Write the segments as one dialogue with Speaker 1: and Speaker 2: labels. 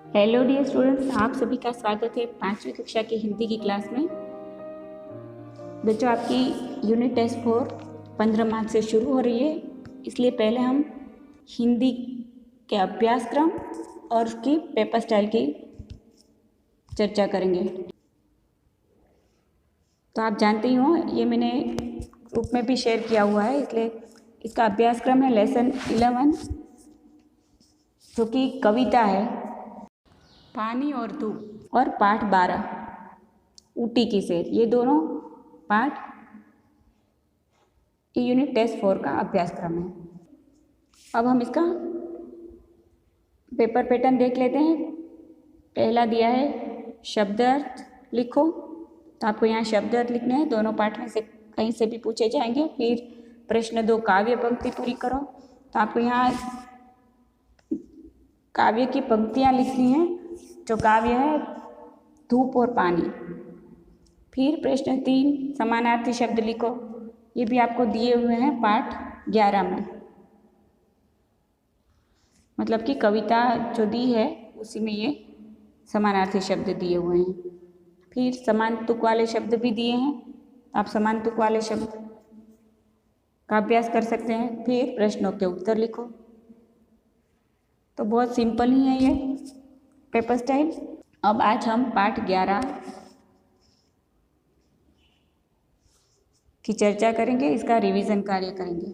Speaker 1: Hello dear students, आप सभी का स्वागत है 5वीं कक्षा की हिंदी की क्लास में। बच्चों, आपकी यूनिट टेस्ट 4 15 मार्च से शुरू हो रही है, इसलिए पहले हम हिंदी के अभ्यासक्रम और उसकी पेपर स्टाइल की चर्चा करेंगे। तो आप जानते ही हो, ये मैंने ग्रुप में भी शेयर किया हुआ है, इसलिए इसका अभ्यासक्रम है लेसन 11 जो कि कविता है, पानी और धूप, और पाठ 12 ऊटी की सैर। ये दोनों पाठ यूनिट टेस्ट 4 का अभ्यासक्रम है। अब हम इसका पेपर पैटर्न देख लेते हैं। पहला दिया है शब्द अर्थ लिखो, तो आपको यहाँ शब्द अर्थ लिखने हैं, दोनों पाठ में से कहीं से भी पूछे जाएंगे। फिर प्रश्न 2 काव्य पंक्ति पूरी करो, तो आपको यहाँ काव्य की पंक्तियाँ लिखनी हैं। जो काव्य है धूप और पानी। फिर प्रश्न 3 समानार्थी शब्द लिखो, ये भी आपको दिए हुए हैं पाठ 11 में, मतलब कि कविता जो दी है उसी में ये समानार्थी शब्द दिए हुए हैं। फिर समान तुक वाले शब्द भी दिए हैं, आप समान तुक वाले शब्द का अभ्यास कर सकते हैं। फिर प्रश्नों के उत्तर लिखो। तो बहुत सिंपल ही है ये पेपर स्टाइल। अब आज हम पाठ 11 की चर्चा करेंगे, इसका रिवीजन कार्य करेंगे।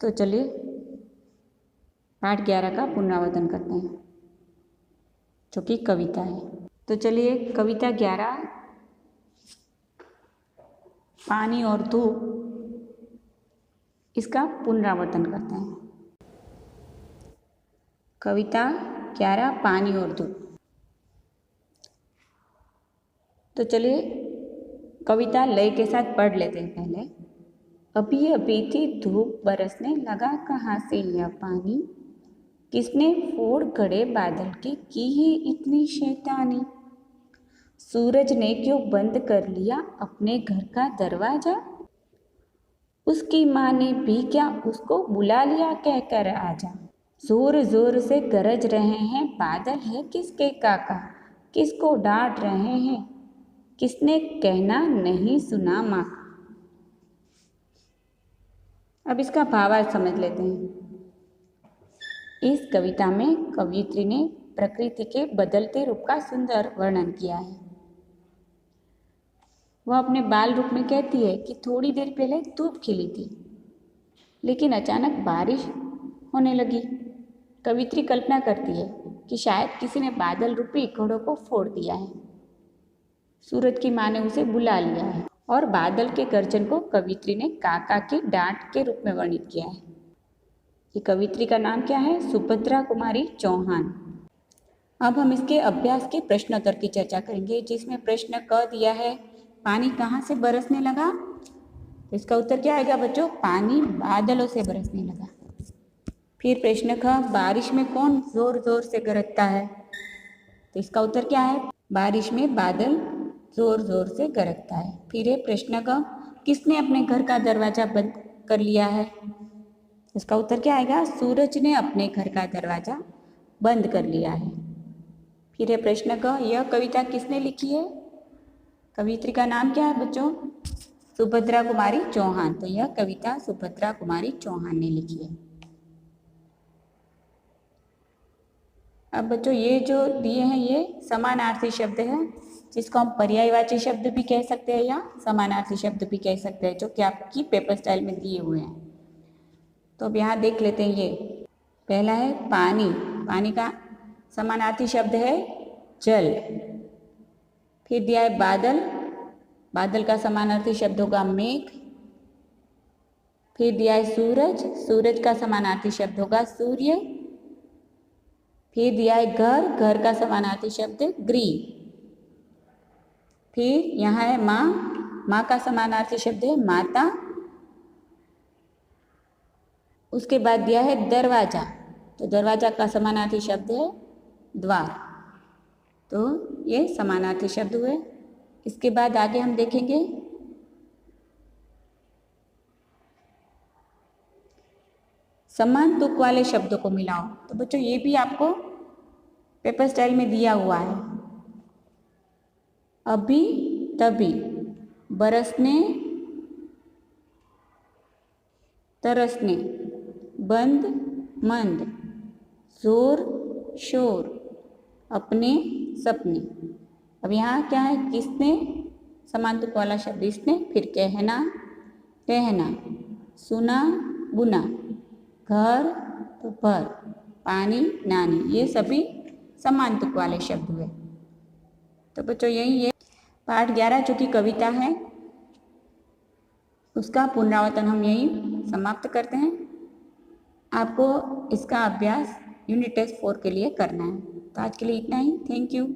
Speaker 1: तो चलिए पाठ 11 का पुनरावर्तन करते हैं, जो कि कविता है। तो चलिए कविता 11 पानी और धूप, इसका पुनरावर्तन करते हैं। कविता 11 पानी और धूप। तो चलिए कविता लय के साथ पढ़ लेते हैं पहले। अभी अभी थी धूप बरसने लगा कहाँ से यह पानी, किसने फोड़ गड़े बादल की है इतनी शैतानी, सूरज ने क्यों बंद कर लिया अपने घर का दरवाजा, उसकी माँ ने भी क्या उसको बुला लिया कहकर आजा, जोर जोर से गरज रहे हैं बादल है किसके काका, किसको डांट रहे हैं किसने कहना नहीं सुना माँ। अब इसका भावार्थ समझ लेते हैं। इस कविता में कवयित्री ने प्रकृति के बदलते रूप का सुंदर वर्णन किया है। वह अपने बाल रूप में कहती है कि थोड़ी देर पहले धूप खिली थी, लेकिन अचानक बारिश होने लगी। कवयित्री कल्पना करती है कि शायद किसी ने बादल रूपी घड़ों को फोड़ दिया है। सूरज की माँ ने उसे बुला लिया है, और बादल के गर्जन को कवयित्री ने काका की डांट के रूप में वर्णित किया है। ये कवयित्री का नाम क्या है? सुभद्रा कुमारी चौहान। अब हम इसके अभ्यास के प्रश्नोत्तर की चर्चा करेंगे, जिसमें प्रश्न क दिया है पानी कहाँ से बरसने लगा। तो इसका उत्तर क्या आएगा बच्चों? पानी बादलों से बरसने लगा। फिर प्रश्न ख बारिश में कौन जोर जोर से गरजता है। तो इसका उत्तर क्या है? बारिश में बादल जोर जोर से गरजता है। फिर है प्रश्न ग किसने अपने घर का दरवाजा बंद कर लिया है। इसका उत्तर क्या आएगा? सूरज ने अपने घर का दरवाजा बंद कर लिया है। फिर है प्रश्न क यह कविता किसने लिखी है। कवयित्री का नाम क्या है बच्चों? सुभद्रा कुमारी चौहान। तो यह कविता सुभद्रा कुमारी चौहान ने लिखी है। अब बच्चों ये जो दिए हैं ये समानार्थी शब्द हैं, जिसको हम पर्यायवाची शब्द भी कह सकते हैं या समानार्थी शब्द भी कह सकते हैं, जो कि आपकी पेपर स्टाइल में दिए हुए हैं। तो अब यहाँ देख लेते हैं। ये पहला है पानी। पानी का समानार्थी शब्द है जल। फिर दिया है बादल। बादल का समानार्थी शब्द होगा मेघ। फिर दिया है सूरज। सूरज का समानार्थी शब्द होगा सूर्य। फिर दिया है घर। घर का समानार्थी शब्द गृह। फिर यहाँ है माँ। माँ का समानार्थी शब्द है माता। उसके बाद दिया है दरवाजा। तो दरवाजा का समानार्थी शब्द है द्वार। तो ये समानार्थी शब्द हुए। इसके बाद आगे हम देखेंगे समान तुक वाले शब्दों को मिलाओ। तो बच्चों ये भी आपको पेपर स्टाइल में दिया हुआ है। अभी तभी, बरसने तरसने, बंद मंद, जोर शोर, अपने सपने। अब यहाँ क्या है, किसने, समान तुक वाला शब्द इसने, फिर कहना कहना, सुना बुना, घर तो पर, पानी नानी, ये सभी समान तुक वाले शब्द हुए। तो बच्चों यही है पाठ 11 जो कि कविता है, उसका पुनरावर्तन हम यही समाप्त करते हैं। आपको इसका अभ्यास यूनिट टेस्ट 4 के लिए करना है। तो आज के लिए इतना ही। Thank you.